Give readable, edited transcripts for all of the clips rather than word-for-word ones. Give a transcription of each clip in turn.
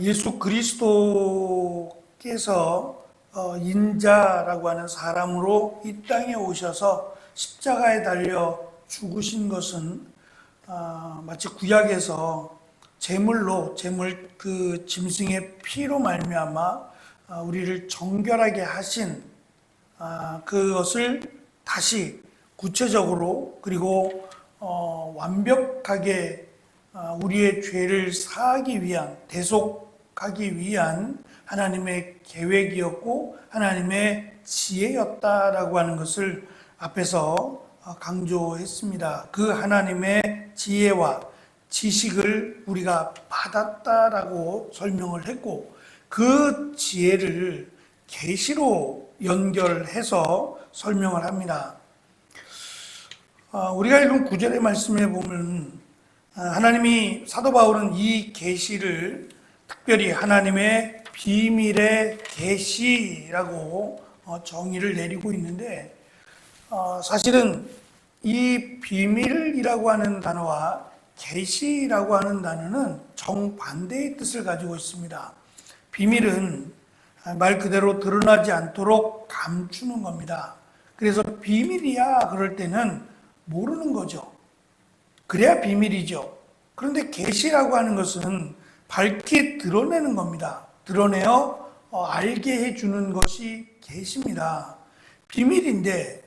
예수 그리스도께서 인자라고 하는 사람으로 이 땅에 오셔서 십자가에 달려 죽으신 것은 마치 구약에서 제물로 그 짐승의 피로 말미암아 우리를 정결하게 하신 그것을 다시 구체적으로 그리고 완벽하게 우리의 죄를 사하기 위한, 대속하기 위한 하나님의 계획이었고 하나님의 지혜였다라고 하는 것을 앞에서 강조했습니다. 그 하나님의 지혜와 지식을 우리가 받았다라고 설명을 했고, 그 지혜를 계시로 연결해서 설명을 합니다. 우리가 읽은 9절의 말씀에 보면 하나님이, 사도 바울은 이 계시를 특별히 하나님의 비밀의 계시라고 정의를 내리고 있는데, 사실은 이 비밀이라고 하는 단어와 계시라고 하는 단어는 정반대의 뜻을 가지고 있습니다. 비밀은 말 그대로 드러나지 않도록 감추는 겁니다. 그래서 비밀이야 그럴 때는 모르는 거죠. 그래야 비밀이죠. 그런데 계시라고 하는 것은 밝히 드러내는 겁니다. 드러내어 알게 해주는 것이 계시입니다. 비밀인데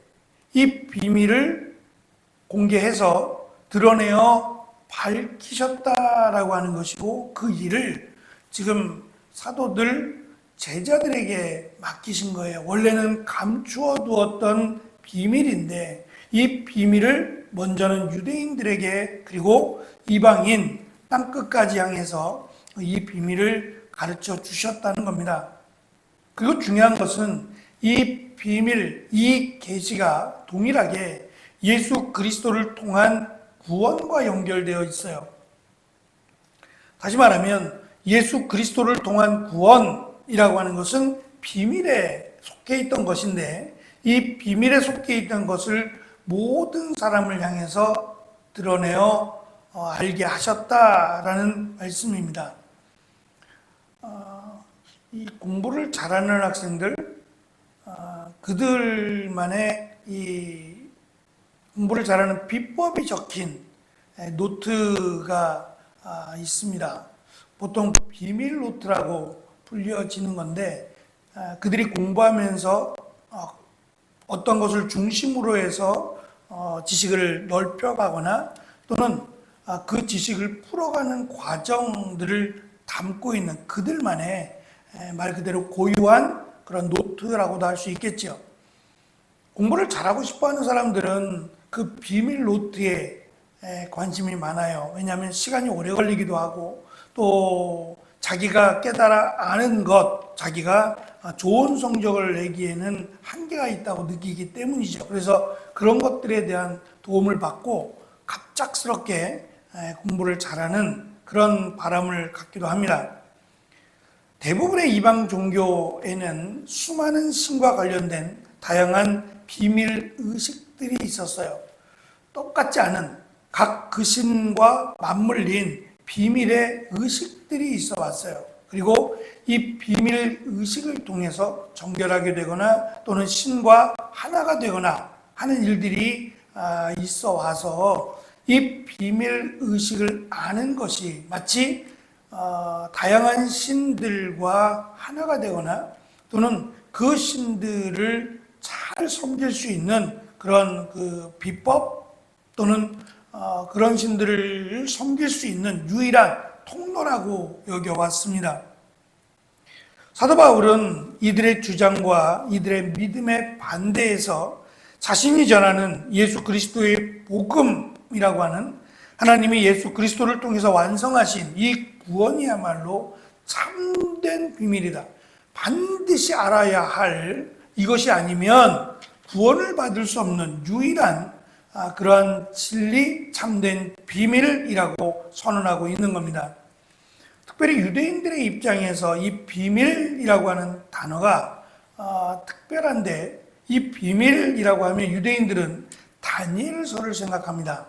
이 비밀을 공개해서 드러내어 밝히셨다라고 하는 것이고, 그 일을 지금 사도들 제자들에게 맡기신 거예요. 원래는 감추어 두었던 비밀인데 이 비밀을 먼저는 유대인들에게 그리고 이방인 땅끝까지 향해서 이 비밀을 가르쳐 주셨다는 겁니다. 그리고 중요한 것은 이 비밀, 이 계시가 동일하게 예수 그리스도를 통한 구원과 연결되어 있어요. 다시 말하면 예수 그리스도를 통한 구원이라고 하는 것은 비밀에 속해 있던 것인데, 이 비밀에 속해 있던 것을 모든 사람을 향해서 드러내어 알게 하셨다라는 말씀입니다. 이 공부를 잘하는 학생들, 그들만의 이 공부를 잘하는 비법이 적힌 노트가 있습니다. 보통 비밀 노트라고 불려지는 건데, 그들이 공부하면서 어떤 것을 중심으로 해서 지식을 넓혀가거나 또는 그 지식을 풀어가는 과정들을 담고 있는 그들만의 말 그대로 고유한 그런 노트라고도 할 수 있겠죠. 공부를 잘하고 싶어하는 사람들은 그 비밀 노트에 관심이 많아요. 왜냐하면 시간이 오래 걸리기도 하고, 또 자기가 깨달아 아는 것, 자기가 좋은 성적을 내기에는 한계가 있다고 느끼기 때문이죠. 그래서 그런 것들에 대한 도움을 받고 갑작스럽게 공부를 잘하는 그런 바람을 갖기도 합니다. 대부분의 이방 종교에는 수많은 신과 관련된 다양한 비밀 의식들이 있었어요. 똑같지 않은 각 그 신과 맞물린 비밀의 의식들이 있어 왔어요. 그리고 이 비밀 의식을 통해서 정결하게 되거나 또는 신과 하나가 되거나 하는 일들이 있어 와서 이 비밀 의식을 아는 것이 마치 다양한 신들과 하나가 되거나 또는 그 신들을 잘 섬길 수 있는 그런 그 비법 또는 그런 신들을 섬길 수 있는 유일한 통로라고 여겨왔습니다. 사도 바울은 이들의 주장과 이들의 믿음에 반대해서 자신이 전하는 예수 그리스도의 복음이라고 하는 하나님이 예수 그리스도를 통해서 완성하신 이 구원이야말로 참된 비밀이다. 반드시 알아야 할 이것이 아니면 구원을 받을 수 없는 유일한 그러한 진리, 참된 비밀이라고 선언하고 있는 겁니다. 특별히 유대인들의 입장에서 이 비밀이라고 하는 단어가 특별한데, 이 비밀이라고 하면 유대인들은 다니엘서를 생각합니다.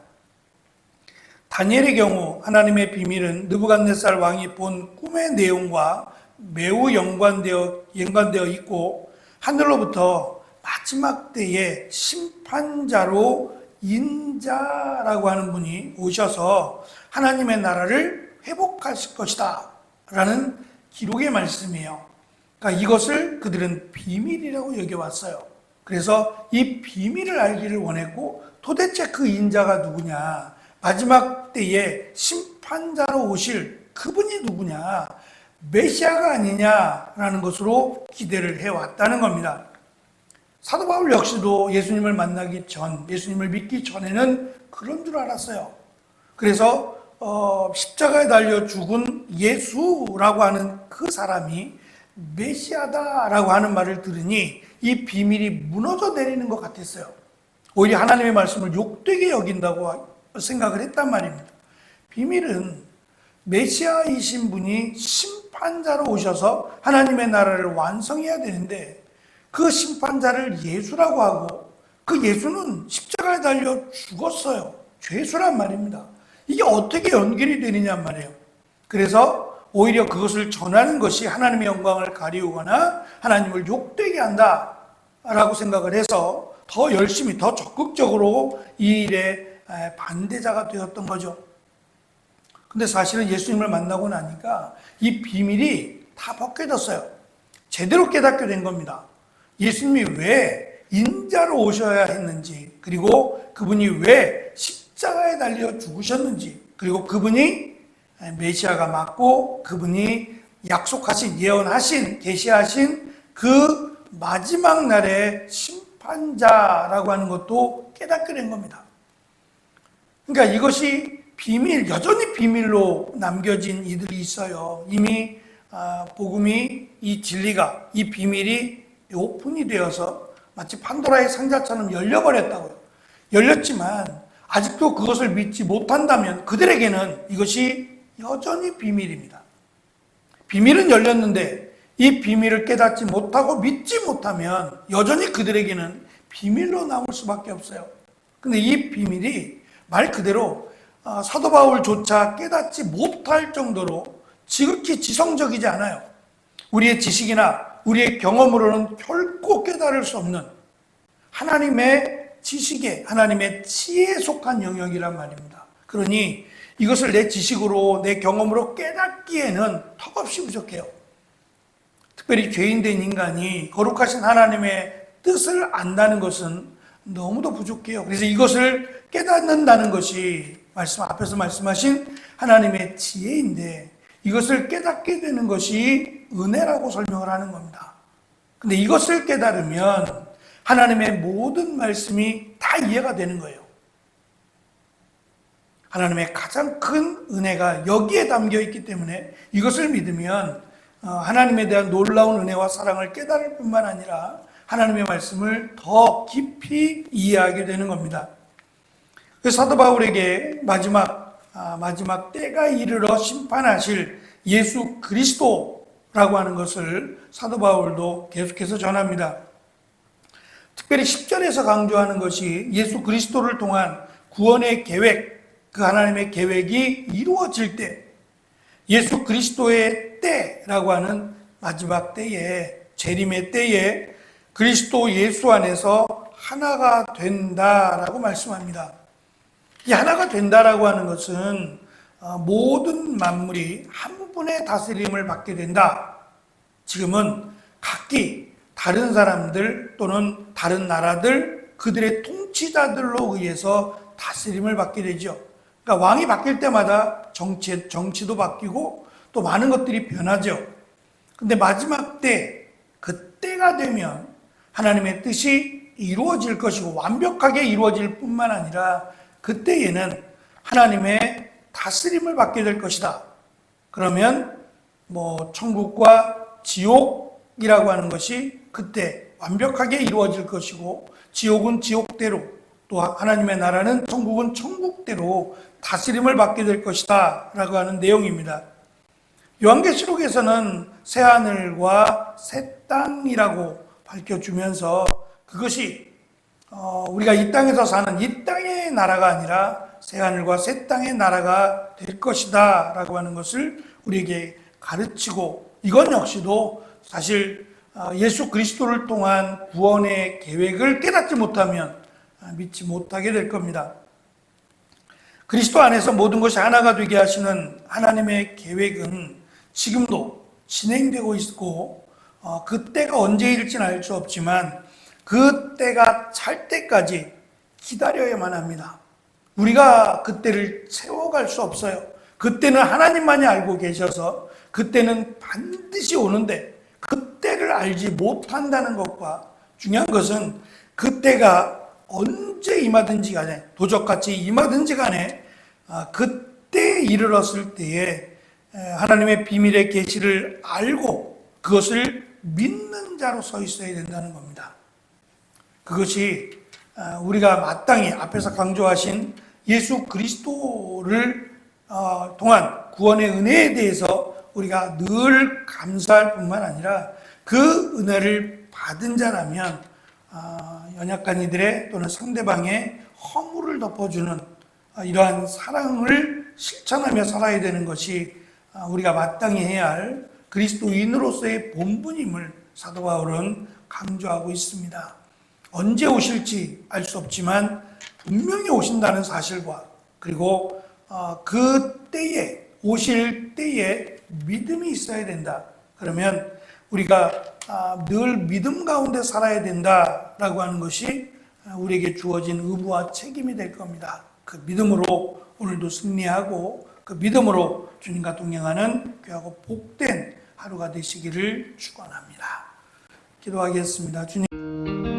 다니엘의 경우 하나님의 비밀은 느부갓네살 왕이 본 꿈의 내용과 매우 연관되어 있고 하늘로부터 마지막 때에 심판자로 인자라고 하는 분이 오셔서 하나님의 나라를 회복하실 것이다 라는 기록의 말씀이에요. 그러니까 이것을 그들은 비밀이라고 여겨왔어요. 그래서 이 비밀을 알기를 원했고 도대체 그 인자가 누구냐, 마지막 때에 심판자로 오실 그분이 누구냐, 메시아가 아니냐라는 것으로 기대를 해왔다는 겁니다. 사도 바울 역시도 예수님을 만나기 전, 예수님을 믿기 전에는 그런 줄 알았어요. 그래서 십자가에 달려 죽은 예수라고 하는 그 사람이 메시아다라고 하는 말을 들으니 이 비밀이 무너져 내리는 것 같았어요. 오히려 하나님의 말씀을 욕되게 여긴다고 생각을 했단 말입니다. 비밀은 메시아이신 분이 심판자로 오셔서 하나님의 나라를 완성해야 되는데 그 심판자를 예수라고 하고 그 예수는 십자가에 달려 죽었어요. 죄수란 말입니다. 이게 어떻게 연결이 되느냐 말이에요. 그래서 오히려 그것을 전하는 것이 하나님의 영광을 가리우거나 하나님을 욕되게 한다라고 생각을 해서 더 열심히 더 적극적으로 이 일에 반대자가 되었던 거죠. 근데 사실은 예수님을 만나고 나니까 이 비밀이 다 벗겨졌어요. 제대로 깨닫게 된 겁니다. 예수님이 왜 인자로 오셔야 했는지, 그리고 그분이 왜 십자가에 달려 죽으셨는지, 그리고 그분이 메시아가 맞고 그분이 약속하신, 예언하신, 계시하신 그 마지막 날의 심판자라고 하는 것도 깨닫게 된 겁니다. 그러니까 이것이 비밀, 여전히 비밀로 남겨진 이들이 있어요. 이미 복음이, 이 진리가, 이 비밀이 오픈이 되어서 마치 판도라의 상자처럼 열려버렸다고요. 열렸지만 아직도 그것을 믿지 못한다면 그들에게는 이것이 여전히 비밀입니다. 비밀은 열렸는데 이 비밀을 깨닫지 못하고 믿지 못하면 여전히 그들에게는 비밀로 남을 수밖에 없어요. 근데 이 비밀이 말 그대로 사도 바울조차 깨닫지 못할 정도로 지극히 지성적이지 않아요. 우리의 지식이나 우리의 경험으로는 결코 깨달을 수 없는 하나님의 지식에, 하나님의 지혜에 속한 영역이란 말입니다. 그러니 이것을 내 지식으로, 내 경험으로 깨닫기에는 턱없이 부족해요. 특별히 죄인된 인간이 거룩하신 하나님의 뜻을 안다는 것은 너무도 부족해요. 그래서 이것을 깨닫는다는 것이 앞에서 말씀하신 하나님의 지혜인데 이것을 깨닫게 되는 것이 은혜라고 설명을 하는 겁니다. 근데 이것을 깨달으면 하나님의 모든 말씀이 다 이해가 되는 거예요. 하나님의 가장 큰 은혜가 여기에 담겨 있기 때문에 이것을 믿으면 하나님에 대한 놀라운 은혜와 사랑을 깨달을 뿐만 아니라 하나님의 말씀을 더 깊이 이해하게 되는 겁니다. 그래서 사도 바울에게 마지막 때가 이르러 심판하실 예수 그리스도라고 하는 것을 사도 바울도 계속해서 전합니다. 특별히 10절에서 강조하는 것이 예수 그리스도를 통한 구원의 계획, 그 하나님의 계획이 이루어질 때, 예수 그리스도의 때라고 하는 마지막 때에, 재림의 때에 그리스도 예수 안에서 하나가 된다라고 말씀합니다. 이 하나가 된다라고 하는 것은 모든 만물이 한 분의 다스림을 받게 된다. 지금은 각기 다른 사람들 또는 다른 나라들, 그들의 통치자들로 의해서 다스림을 받게 되죠. 그러니까 왕이 바뀔 때마다 정치도 바뀌고 또 많은 것들이 변하죠. 근데 마지막 때, 그때가 되면 하나님의 뜻이 이루어질 것이고 완벽하게 이루어질 뿐만 아니라 그때에는 하나님의 다스림을 받게 될 것이다. 그러면 천국과 지옥이라고 하는 것이 그때 완벽하게 이루어질 것이고 지옥은 지옥대로 또 하나님의 나라는 천국은 천국대로 다스림을 받게 될 것이다 라고 하는 내용입니다. 요한계시록에서는 새하늘과 새 땅이라고 밝혀주면서 그것이 우리가 이 땅에서 사는 이 땅의 나라가 아니라 새하늘과 새 땅의 나라가 될 것이다 라고 하는 것을 우리에게 가르치고, 이건 역시도 사실 예수 그리스도를 통한 구원의 계획을 깨닫지 못하면 믿지 못하게 될 겁니다. 그리스도 안에서 모든 것이 하나가 되게 하시는 하나님의 계획은 지금도 진행되고 있고, 그 때가 언제일지는 알 수 없지만 그 때가 찰 때까지 기다려야만 합니다. 우리가 그 때를 채워갈 수 없어요. 그때는 하나님만이 알고 계셔서 그때는 반드시 오는데, 그때를 알지 못한다는 것과 중요한 것은 그때가 언제 임하든지 간에, 도적같이 임하든지 간에 그때에 이르렀을 때에 하나님의 비밀의 계시를 알고 그것을 믿는 자로 서 있어야 된다는 겁니다. 그것이 우리가 마땅히 앞에서 강조하신 예수 그리스도를 통한 구원의 은혜에 대해서 우리가 늘 감사할 뿐만 아니라 그 은혜를 받은 자라면 연약한 이들의 또는 상대방의 허물을 덮어주는 이러한 사랑을 실천하며 살아야 되는 것이 우리가 마땅히 해야 할 그리스도인으로서의 본분임을 사도 바울은 강조하고 있습니다. 언제 오실지 알 수 없지만 분명히 오신다는 사실과, 그리고 그 때에, 오실 때에 믿음이 있어야 된다. 그러면 우리가 늘 믿음 가운데 살아야 된다라고 하는 것이 우리에게 주어진 의무와 책임이 될 겁니다. 그 믿음으로 오늘도 승리하고 그 믿음으로 주님과 동행하는 귀하고 복된 하루가 되시기를 축원합니다. 기도하겠습니다. 주님.